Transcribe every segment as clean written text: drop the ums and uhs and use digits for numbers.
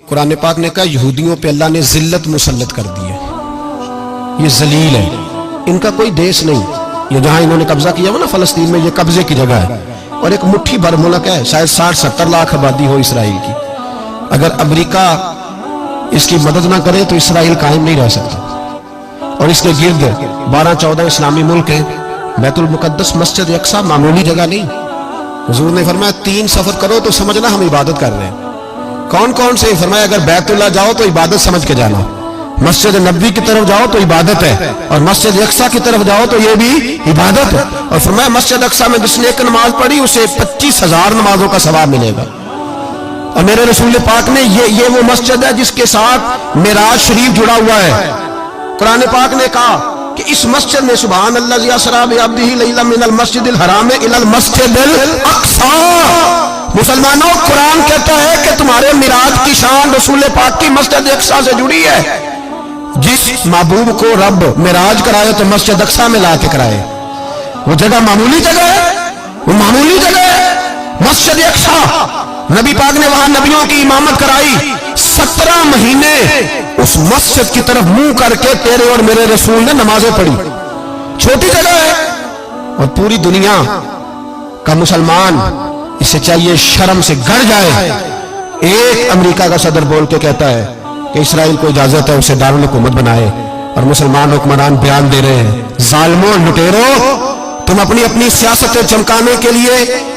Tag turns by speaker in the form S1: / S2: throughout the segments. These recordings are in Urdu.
S1: قرآن پاک نے کہا یہودیوں پہ اللہ نے ذلت مسلط کر دی ہے، یہ ذلیل ہے، ان کا کوئی دیش نہیں، یہ جہاں انہوں نے قبضہ کیا ہوا نا فلسطین میں، یہ قبضے کی جگہ ہے اور ایک مٹھی بھر ملک ہے، شاید 60-70 لاکھ آبادی ہو اسرائیل کی۔ اگر امریکہ اس کی مدد نہ کرے تو اسرائیل قائم نہیں رہ سکتا، اور اس کے گرد 12-14 اسلامی ملک ہیں۔ بیت المقدس مسجد اقصیٰ معمولی جگہ نہیں، حضور نے فرمایا 3 سفر کرو تو سمجھنا ہم عبادت کر رہے ہیں۔ کون کون سے؟ فرمایا اگر بیت اللہ جاؤ تو عبادت سمجھ کے جانا، مسجد نبوی کی طرف جاؤ تو عبادت ہے، اور مسجد اقصیٰ کی طرف جاؤ تو یہ بھی عبادت ہے۔ اور فرمایا مسجد اقصیٰ میں جس نے ایک نماز پڑھی اسے 25,000 نمازوں کا ثواب ملے گا۔ اور میرے رسول پاک نے یہ وہ مسجد ہے جس کے ساتھ معراج شریف جڑا ہوا ہے۔ قرآن پاک نے کہا کہ اس مسجد میں سبحان اللہ اسریٰ بعبدہ لیلا من المسجد الحرام الی المسجد الاقصیٰ۔ مسلمانوں، قرآن کہتا ہے کہ تمہارے معراج کی شان رسول پاک کی مسجد اقصیٰ سے جڑی ہے۔ جس محبوب کو رب معراج کرائے تو مسجد اقصیٰ میں لا کے کرائے۔ وہ جگہ معمولی جگہ ہے، وہ معمولی جگہ ہے مسجد اقصیٰ۔ نبی پاک نے وہاں نبیوں کی امامت کرائی، 17 مہینے اس مسجد کی طرف منہ کر کے تیرے اور میرے رسول نے نمازیں پڑھی۔ چھوٹی جگہ ہے، اور پوری دنیا کا مسلمان اسے چاہیے شرم سے گڑ جائے۔ ایک امریکہ کا صدر بول کے کہتا ہے کہ اسرائیل کو اجازت ہے اسے دارالحکومت بنائے، اور مسلمان حکمران بیان دے رہے ہیں ظالموں لٹیرو، تم اپنی سیاستیں چمکانے کے لیے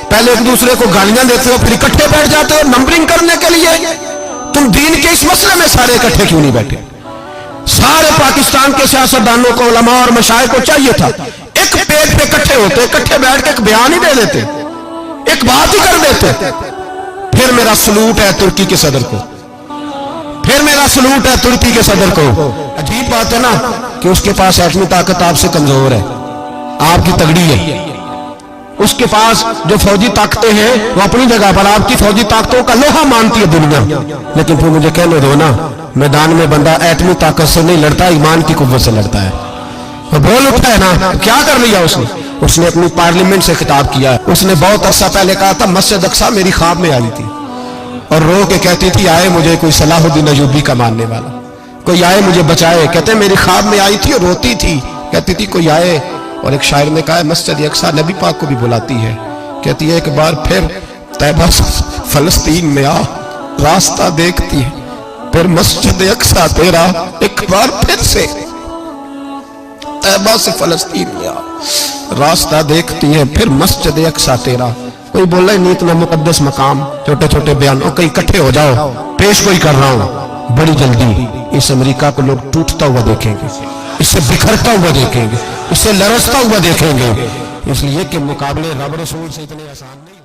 S1: پہلے ایک دوسرے کو گالیاں دیتے ہو، پھر اکٹھے بیٹھ جاتے ہو نمبرنگ کرنے کے لیے۔ تم دین کے اس مسئلے میں سارے اکٹھے کیوں نہیں بیٹھے؟ سارے پاکستان کے سیاستدانوں کو، علماء اور مشائخ کو چاہیے تھا ایک پیج پہ اکٹھے ہوتے، اکٹھے بیٹھ کے ایک بیان ہی دے دیتے، ایک بات ہی کر دیتے۔ پھر میرا سلوٹ ہے ترکی کے صدر کو، پھر میرا سلوٹ ہے ترکی کے صدر کو۔ عجیب بات ہے نا کہ اس کے پاس ایٹمی طاقت آپ سے کمزور ہے، آپ کی تگڑی ہے۔ اس کے پاس جو فوجی طاقتیں ہیں وہ اپنی جگہ پر آپ کی فوجی طاقتوں کا لوہا مانتی ہے دنیا، لیکن پھر مجھے کہنے دو نا، میدان میں بندہ ایٹمی طاقت سے نہیں لڑتا، ایمان کی قوت سے لڑتا ہے۔ وہ بول اٹھا ہے نا، کیا کر لیا اس نے اپنی پارلیمنٹ سے خطاب کیا۔ اس نے بہت عرصہ پہلے کہا تھا مسجد اقصیٰ میری خواب میں آئی تھی، اور رو کے کہتی تھی آئے مجھے کوئی صلاح الدین ایوبی کا ماننے والا، کوئی آئے مجھے بچائے۔ کہتے میری خواب میں آئی تھی اور روتی تھی، کہتی تھی کوئی آئے۔ اور ایک شاعر نے کہا ہے مسجد اقصیٰ نبی پاک کو بھی بلاتی ہے، کہتی ہے ایک بار پھر طیبہ فلسطین میں آ، راستہ دیکھتی ہے پھر مسجد اقصیٰ تیرا، ایک بار پھر سے طیبہ سے فلسطین میں آ، راستہ دیکھتی ہے پھر مسجد اقصیٰ تیرا۔ کوئی بول رہا ہے نہیں اتنا مقدس مقام، چھوٹے چھوٹے بیانوں، کہیں اکٹھے ہو جاؤ، پیش کوئی کر رہا ہوں بڑی جلدی۔ اس امریکہ کو لوگ ٹوٹتا ہوا دیکھیں گے، اس سے بکھرتا ہوا دیکھیں گے، اس سے لرزتا ہوا دیکھیں گے، اس لیے کہ مقابلے رب رسول سے اتنے آسان نہیں۔